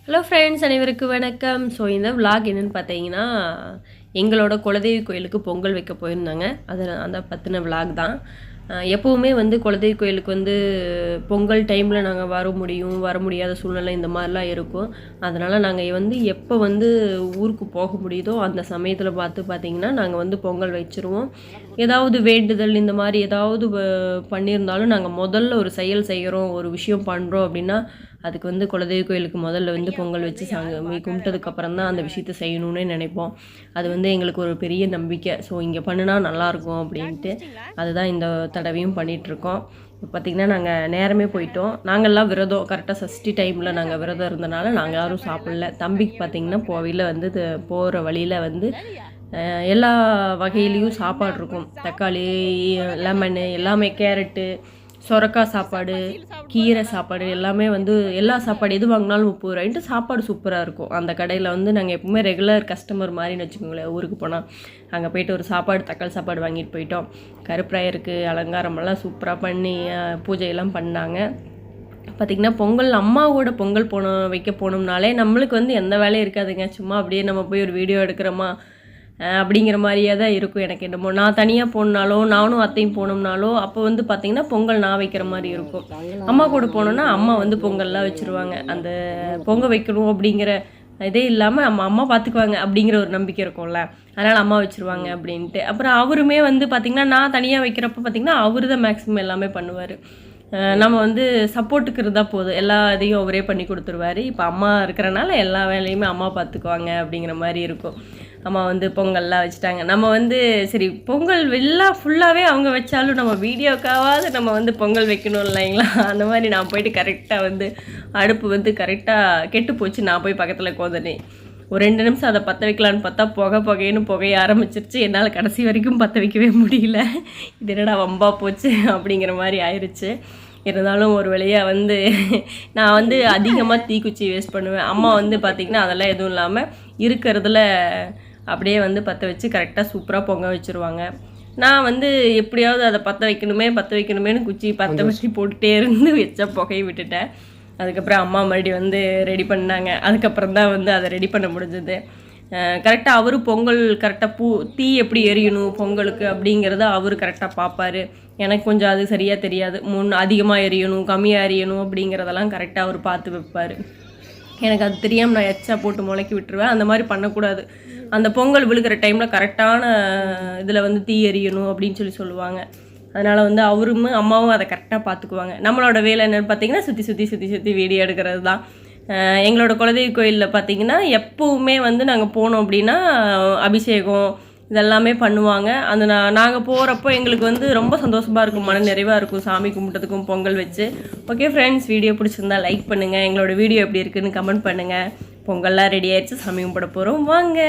Hello friends, அனைவருக்கும் வணக்கம். So இந்த விலாக் என்னென்னு பார்த்தீங்கன்னா, எங்களோட குலதெய்வ கோயிலுக்கு பொங்கல் வைக்க போயிருந்தாங்க. அந்த பற்றின விலாக் தான். எப்போவுமே குலதெய்வ கோயிலுக்கு பொங்கல் டைமில் நாங்கள் வர முடியாத சூழ்நிலை இந்த மாதிரிலாம் இருக்கும். அதனால் நாங்கள் எப்போ ஊருக்கு போக முடியுதோ அந்த சமயத்தில் பார்த்தீங்கன்னா நாங்கள் பொங்கல் வச்சுருவோம். ஏதாவது வேண்டுதல் இந்த மாதிரி ஏதாவது பண்ணியிருந்தாலும் நாங்கள் முதல்ல ஒரு செயல் செய்கிறோம், ஒரு விஷயம் பண்ணுறோம் அப்படின்னா அதுக்கு குலதெய்வ கோயிலுக்கு முதல்ல பொங்கல் வச்சு சாமி கும்பிட்டதுக்கப்புறம் தான் அந்த விஷயத்த செய்யணும்னே நினைப்போம். அது எங்களுக்கு ஒரு பெரிய நம்பிக்கை. ஸோ இங்கே பண்ணினா நல்லாயிருக்கும் அப்படின்ட்டு அதுதான் இந்த தடவையும் பண்ணிகிட்ருக்கோம். இப்போ பார்த்திங்கன்னா நாங்கள் நேரமே போயிட்டோம். நாங்கள்லாம் விரதம் கரெக்டாக சஷ்டி டைமில் நாங்கள் விரதம் இருந்தனால நாங்கள் யாரும் சாப்பிடல. தம்பிக்கு பார்த்திங்கன்னா கோவிலில் போகிற வழியில் எல்லா வகையிலையும் சாப்பாடு இருக்கும். தக்காளி, லெமனு, எல்லாமே, கேரட்டு, சொரக்காய் சாப்பாடு, கீரை சாப்பாடு, எல்லாமே எல்லா சாப்பாடு எது வாங்கினாலும் 30 ரூபாய்ன்ட்டு சாப்பாடு சூப்பராக இருக்கும். அந்த கடையில் நாங்கள் எப்பவுமே ரெகுலர் கஸ்டமர் மாதிரின்னு வச்சுக்கோங்களேன். ஊருக்கு போனால் அங்கே போய்ட்டு ஒரு தக்காளி சாப்பாடு வாங்கிட்டு போயிட்டோம். கருப்பராயருக்கு அலங்காரமெல்லாம் சூப்பராக பண்ணி பூஜையெல்லாம் பண்ணாங்க. பார்த்திங்கன்னா பொங்கல் அம்மாவோட பொங்கல் வைக்க போனோம்னாலே நம்மளுக்கு எந்த வேலையும் இருக்காதுங்க. சும்மா அப்படியே நம்ம போய் ஒரு வீடியோ எடுக்கிறோமா அப்படிங்கிற மாதிரியே தான் இருக்கும். எனக்கு என்னமோ நான் தனியாக போனாலோ நானும் அத்தையும் போனோம்னாலோ அப்போ பார்த்திங்கன்னா பொங்கல் நான் வைக்கிற மாதிரி இருக்கும். அம்மா கூட போனோன்னா அம்மா பொங்கல்லாம் வச்சுருவாங்க. அந்த பொங்கல் வைக்கணும் அப்படிங்கிற இதே இல்லாமல் அம்மா பார்த்துக்குவாங்க அப்படிங்கிற ஒரு நம்பிக்கை இருக்கும்ல, அதனால் அம்மா வச்சுருவாங்க அப்படின்ட்டு. அப்புறம் அவருமே பார்த்திங்கன்னா நான் தனியாக வைக்கிறப்ப பார்த்திங்கன்னா அவர் தான் மேக்ஸிமம் எல்லாமே பண்ணுவார். நம்ம சப்போர்ட்டுக்கு இருந்தால் போதும், எல்லா இதையும் அவரே பண்ணி கொடுத்துருவாரு. இப்போ அம்மா இருக்கிறனால எல்லா வேலையுமே அம்மா பார்த்துக்குவாங்க அப்படிங்கிற மாதிரி இருக்கும். அம்மா பொங்கல்லாம் வச்சுட்டாங்க. நம்ம சரி பொங்கல் எல்லாம் ஃபுல்லாகவே அவங்க வச்சாலும் நம்ம வீடியோக்காவது நம்ம பொங்கல் வைக்கணும் இல்லைங்களா? அந்த மாதிரி நான் போயிட்டு கரெக்டாக அடுப்பு கரெக்டாக கெட்டு போச்சு. நான் போய் பக்கத்தில் கோதனேன். ஒரு 2 நிமிஷம் அதை பற்ற வைக்கலான்னு பார்த்தா புகைய ஆரம்பிச்சிருச்சு. என்னால் கடைசி வரைக்கும் பற்ற வைக்கவே முடியல. இது என்னடா வம்பா போச்சு அப்படிங்கிற மாதிரி ஆயிடுச்சு. இருந்தாலும் ஒரு வழியாக நான் அதிகமாக தீக்குச்சி வேஸ்ட் பண்ணுவேன். அம்மா பார்த்திங்கன்னா அதெல்லாம் எதுவும் இல்லாமல் இருக்கிறதுல அப்படியே பற்ற வச்சு கரெக்டாக சூப்பராக பொங்க வச்சுருவாங்க. நான் எப்படியாவது அதை பற்ற வைக்கணுமேனு குச்சி பற்ற வச்சு போட்டுகிட்டே இருந்து வச்ச புகையை விட்டுட்டேன். அதுக்கப்புறம் அம்மா மறுபடியும் ரெடி பண்ணாங்க. அதுக்கப்புறம் தான் அதை ரெடி பண்ண முடிஞ்சது. கரெக்டாக அவரு பொங்கல் கரெக்டாக தீ எப்படி எரியணும் பொங்கலுக்கு அப்படிங்கிறத அவர் கரெக்டாக பார்ப்பார். எனக்கு கொஞ்சம் அது சரியாக தெரியாது. அதிகமாக எரியணும் கம்மியாக எரியணும் அப்படிங்கிறதெல்லாம் கரெக்டாக அவர் பார்த்து வைப்பார். எனக்கு அது தெரியாமல் நான் எச்சா போட்டு முளைக்கி விட்டுருவேன். அந்த மாதிரி பண்ணக்கூடாது. அந்த பொங்கல் விழுகிற டைமில் கரெக்டான இதில் தீ எரியணும் அப்படின்னு சொல்லுவாங்க. அதனால் அவரும் அம்மாவும் அதை கரெக்டாக பார்த்துக்குவாங்க. நம்மளோட வேலை என்னென்னு பார்த்தீங்கன்னா சுற்றி வீடியோ எடுக்கிறது தான். எங்களோட குலதெய்வ கோயிலில் பார்த்திங்கன்னா எப்போவுமே நாங்கள் போனோம் அப்படின்னா அபிஷேகம் இதெல்லாமே பண்ணுவாங்க. அந்த நாங்கள் போகிறப்போ எங்களுக்கு ரொம்ப சந்தோஷமாக இருக்கும், மன நிறைவாக இருக்கும் சாமி கும்பிட்டதுக்கும் பொங்கல் வச்சு. ஓகே ஃப்ரெண்ட்ஸ், வீடியோ பிடிச்சிருந்தா லைக் பண்ணுங்கள். எங்களோட வீடியோ எப்படி இருக்குதுன்னு கமெண்ட் பண்ணுங்கள். பொங்கல்லாம் ரெடி ஆயிடுச்சு, சாமி கும்பிட போகிறோம், வாங்க.